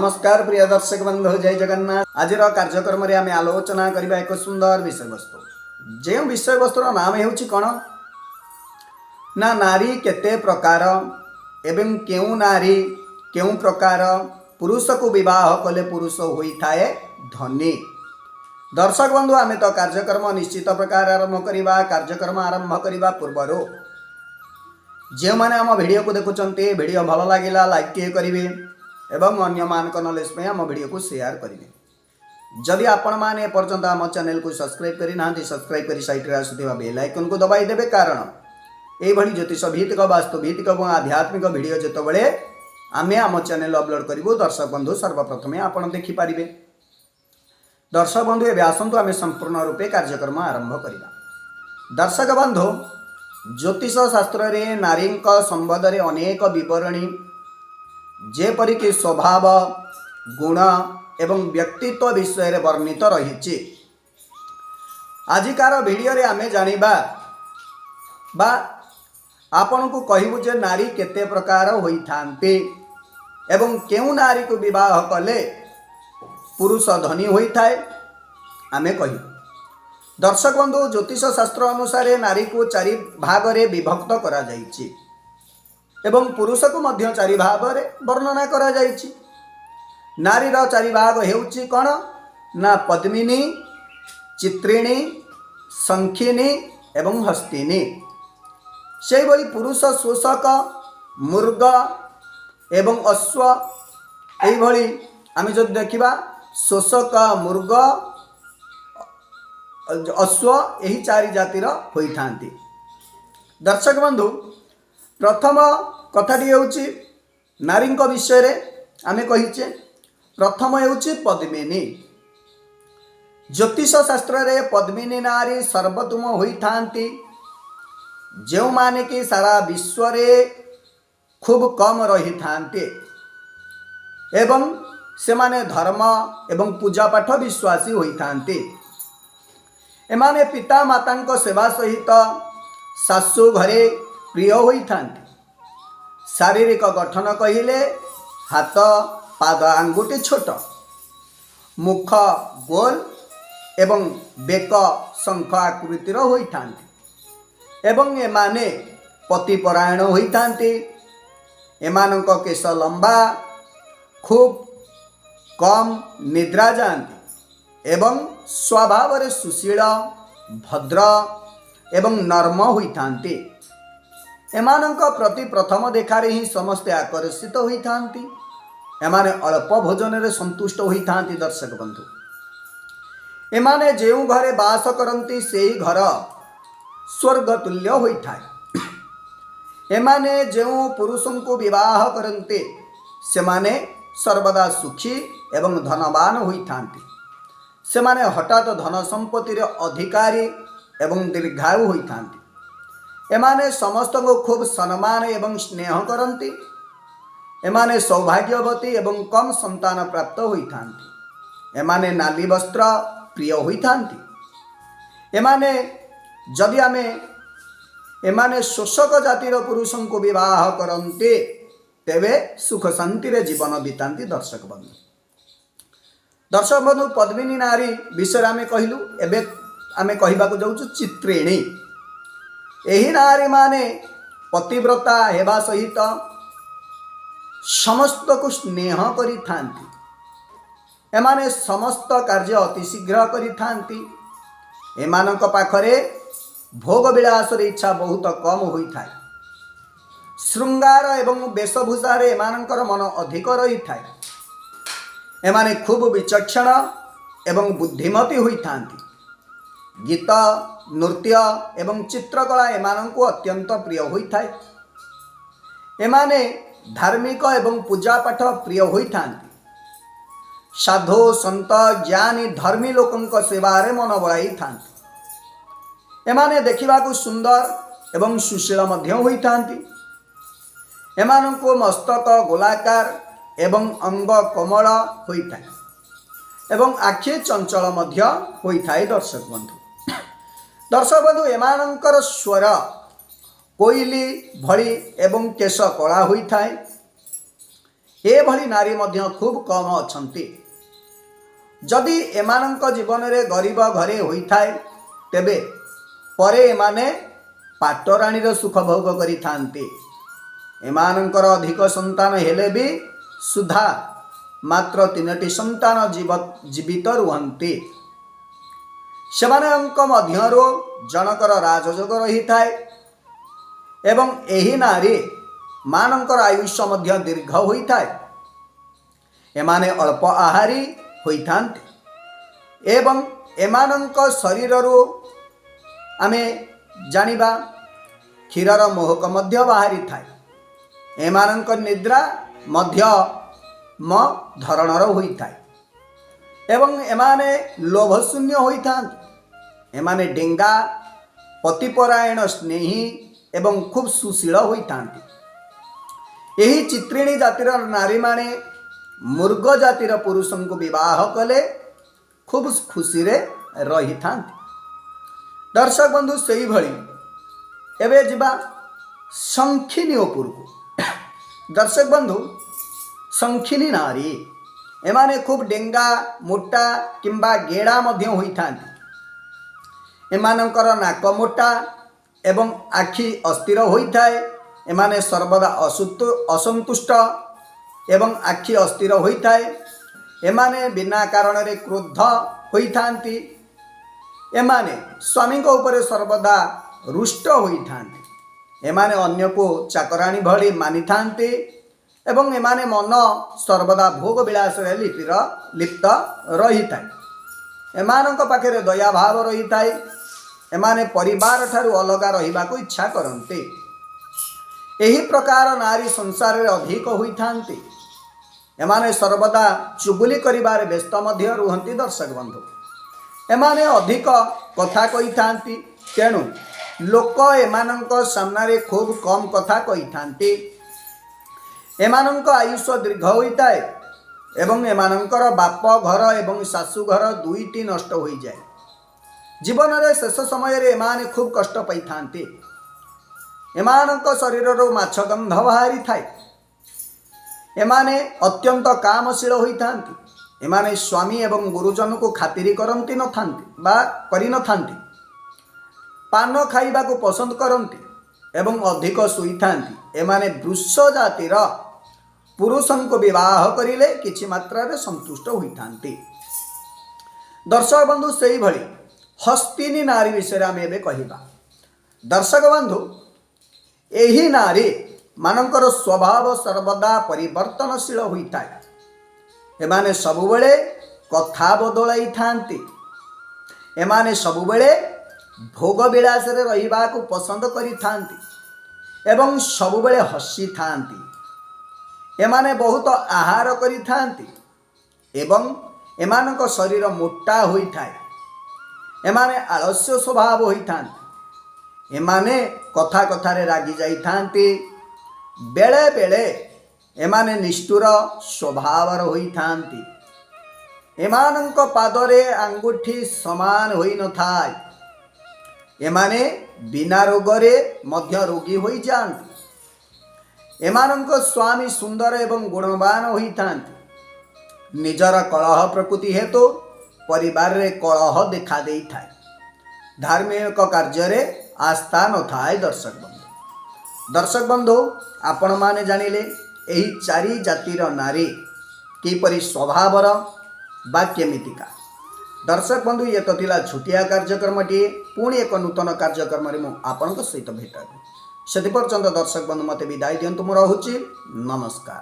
नमस्कार प्रिय दर्शक बंधु जय जगन्नाथ। आज कार्यक्रम आम आलोचना करबा एक सुंदर विषय वस्तु। जो विषय वस्तुर नाम हेउछि कोन ना नारी केते प्रकार एवं केउ नारी केउ प्रकार पुरुष को विवाह कले पुरुष होई थाए धनी। दर्शक बंधु आम तो कार्यक्रम निश्चित प्रकार आरंभ करवा। कार्यक्रम आरंभ करने पूर्व जो मैंने आम वीडियो को देखुंटे वीडियो भल लगिला लाइक टे करेंगे एवं अन्य मानक नॉलेज में आम वीडियो को शेयर करेंगे। जदि आपण मैंने पर्यंत आम चैनल को सब्सक्राइब करना सब्सक्राइब कर साइड में आसुवा बेल आइकन को दबाई देवे, कारण यही ज्योतिष भित्तिक वास्तु भित्तिक और आध्यात्मिक वीडियो जितेबाला आम आम चैनल अपलोड करूँ दर्शक बंधु सर्वप्रथमे आपण देखिपारे। दर्शक बंधु एवं आसतु आम संपूर्ण रूपे कार्यक्रम आरंभ करवा। दर्शक बंधु ज्योतिष शास्त्र रे नारी संबंध में अनेक विवरणी जेपरिक स्वभाव गुण एवं व्यक्तित्व विषय रे वर्णित रही। आजिकार वीडियो रे आमे जानिबा बा आपण को कहबू जे नारी केते प्रकार होई थांते एवं केउ नारी को विवाह कले पुरुष धनी होई थाए आमे कहबू। दर्शक बंधु ज्योतिष शास्त्र अनुसार नारी को चारि भाग रे विभक्त करा जाइछि एवं पुरुष को मध्य चारि भाग रे वर्णना करा जाइछि। नारीर चारि भाग हेउछि कोन ना पद्मिनी, चित्रिणी, शंखिनी एवं हस्तिनी। से भली पुरुष शोषक, मृग एवं अश्व एई भली आमे जब देखिबा शोषक, मृग, अश्व यही चारि जातिर होई थांती। दर्शक बंधु प्रथम कथाटी हेउछि नारी विषय रे आमे कहिचे। प्रथम हेउछि पद्मिनी। ज्योतिष शास्त्र रे पद्मिनी नारी सर्वोत्तम होई थांती, जो माने कि सारा विश्व रे खूब कम रही थांते एवं से माने धर्म एवं पूजा पाठ विश्वासी होई थांते। एमाने पिता माता सेवा सहित शाशु घरे प्रिय होई थांते। शारीरिक गठन कहिले हाथ पाद आंगुठी छोट, मुख गोल एवं बेक शंख आकृतिर होई थांते एवं एमाने पतिपरायण होई थांते। एमानक केश लंबा, खूब कम निद्रा जाती एवं स्वभाव रे सुशील, भद्र एवं नर्म होई थांते। एमानक प्रति प्रथम देखारे ही समस्ते आकर्षित होई थांती। एमाने अल्प भोजन रे संतुष्ट होई थांती। दर्शक बंधु एमाने जेउ घरे बास करंती सेही घर स्वर्ग तुल्य होई थाए। एमाने जेउ पुरुषों को विवाह करंते सेमाने सर्वदा सुखी एवं धनवान होई थांती। सेमाने हठात धन संपत्ति रे अधिकारी एवं दीर्घायु होई थांती। एमाने समस्त को खूब सम्मान एवं स्नेह करंती। एमाने सौभाग्यवती एवं कम संतान प्राप्त होई थांती। एमाने नाली वस्त्र प्रिय होई थांती। एमाने जदि आमे एमाने शोषक जातिर पुरुषों को विवाह करंते तेबे सुख शांति रे जीवन बितांती। दर्शक बंधु पद्मिनी नारी विषय आमे कहिलु। एबे आमे कहिबा को जाउछु चित्रिणी। एही नारी माने पतिव्रता हेबा सहित समस्त को स्नेह करि थांती। एमाने समस्त कार्य अति शीघ्र करि थांती। एमानक पाखरे भोग विलास रे इच्छा बहुत कम होई थाए। श्रृंगार एवं वेशभूषा रे एमानकर मन अधिक रही थाए। एमाने खूब विचक्षण एवं बुद्धिमती होई थांती। गीत, नृत्य एवं चित्रकला एमानंको अत्यंत प्रिय होई थाए। एमाने धार्मिक एवं पूजा पाठ प्रिय होई थांती। साधु संत ज्ञानी धर्मी लोकंक सेवारे मन बळाई थांती। एमाने देखिबाकू सुंदर एवं सुशील मध्य होई थांती। एमानंको मस्तक गोलाकार एवं अंग कोमल होई थाए एवं आखि चंचल मध्य होई थाए। दर्शक बंधु एमानंकर स्वर कोइली भली एवं केश कला होई थाए। एभली नारी मध्य खूब कम अछंती। जदि एमानंक जीवन में गरीब घरे होइथाए तेबे परे एमाने पाटराणीर सुख भोग करि थांती। एमानंकर अधिक संतान हेले भी सुधा मात्र 3टी संतान जीवित रुहंती। सेमानंक मध्यरु जनकर राजयोग रही थाए एवं एही नारी मानंकर आयुष्य मध्य दीर्घ होई थाए। एमाने अल्प आहारी होई थांती एवं एमानंक शरीररु आमे जानिबा क्षीरर मोहक मध्य बाहरी थाए। एमानंक निद्रा मध्यम धरणर होई थाए एवं एमाने लोभशून्य होई थांती। एमाने डेंगा पतिपरायण स्नेही एवं खूब सुशील होई थांती। एही चित्रिणी जातिर नारी माने मृग जातिर पुरुषों को विवाह कले खूब खुशी रे रही थांती। दर्शक बंधु सेही भली एबे जिबा संखिनी उपर को। दर्शक बंधु संखिनी नारी एमाने खूब डेंगा मोटा किंबा गेड़ा मध्य होई थांती। एमानंकर नाक मोटा एवं आखि अस्थिर होई थाए। एमाने सर्वदा असंतुष्ट एवं आखि अस्थिर होई थाए। एमाने बिना कारण रे क्रोध होई थांती। एमाने स्वामी को ऊपर सर्वदा रुष्ट होई थांती। एमाने अन्य को चाकराणी भली मानि थांती एवं एमाने मन सर्वदा भोग विलास रे लिप्त रही थाए। एमानंक पाखरे दया भाव रही थाए। एमाने परिवार ठारू अलगा रहिबा को इच्छा करते। एही प्रकार नारी संसार रे अधिक होई थांती। एमाने सर्वदा चुगुली करिबार व्यस्त मध्य रुहंती। दर्शक बंधु एमाने अधिक कथा कही थांती तेणु लोक एमानंक सामने खूब कम कथा कही थांती। एमानंक आयुष्य दीर्घ होइताए एवं एमानंकर बाप घर एवं शाशु घर दुईटी नष्ट होई जाए। जीवन रे शेष समय रे एमाने खूब कष्ट पाई थांती। एमानंक शरीर रो माछ गंध बाहरी थाए। एमाने अत्यंत कामशील होई थांती। एमाने स्वामी एवं गुरुजन को खातिरी करंती न थांती बा करि न थांती। पान खाइबा को पसंद करंती एवं अधिक सुई थांती। एमाने वृष जातिर पुरुषों को विवाह करिले किछि मात्रा रे संतुष्ट होई थांती। दर्शक बंधु सेही भली हस्तिनी नारी विषय आम एबे कहिबा। दर्शक बंधु एही नारी मानकर स्वभाव सर्वदा परिवर्तनशील होइताए। एमाने सबुबेले कथा बदलाई थांती। एमाने सबुबेले भोग विलास रे रहिबा को पसंद करि थांती एवं सबुबेले हसी थांती। एमाने बहुत आहार करि थांती एवं एमानक शरीर मोटा होई थाए। एमाने आलस्य स्वभाव होई थांती। एमाने कथा कथारे रागी जाई थांती। बेले बेले एमाने निष्ठुर स्वभावर होई थांती। एमानंक पादरे आंगुठी समान होई न थाए। एमाने बिना रोगरे मध्य रोगी होई जांती। एमानंक स्वामी सुंदर एवं गुणवान होई थांती। निजर कलह प्रकृति हेतु परिवार रे कलह देखा देई थाए। धार्मिक कार्य रे आस्था न थाए। दर्शक बंधु आपण माने जानिले एही चारि जातिर नारी किपरि स्वभावर बा केमितिका। दर्शक बंधु ये तो थिला छुटिया कार्यक्रमटी। पुणी एक नूतन कार्यक्रम रे मु आपनक सहित भेटाबी। सेति पर्यंत दर्शक बंधु मते विदाय दियंतु। मु रहुछि नमस्कार।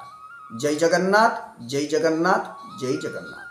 जय जगन्नाथ जय जगन्नाथ जय जगन्नाथ।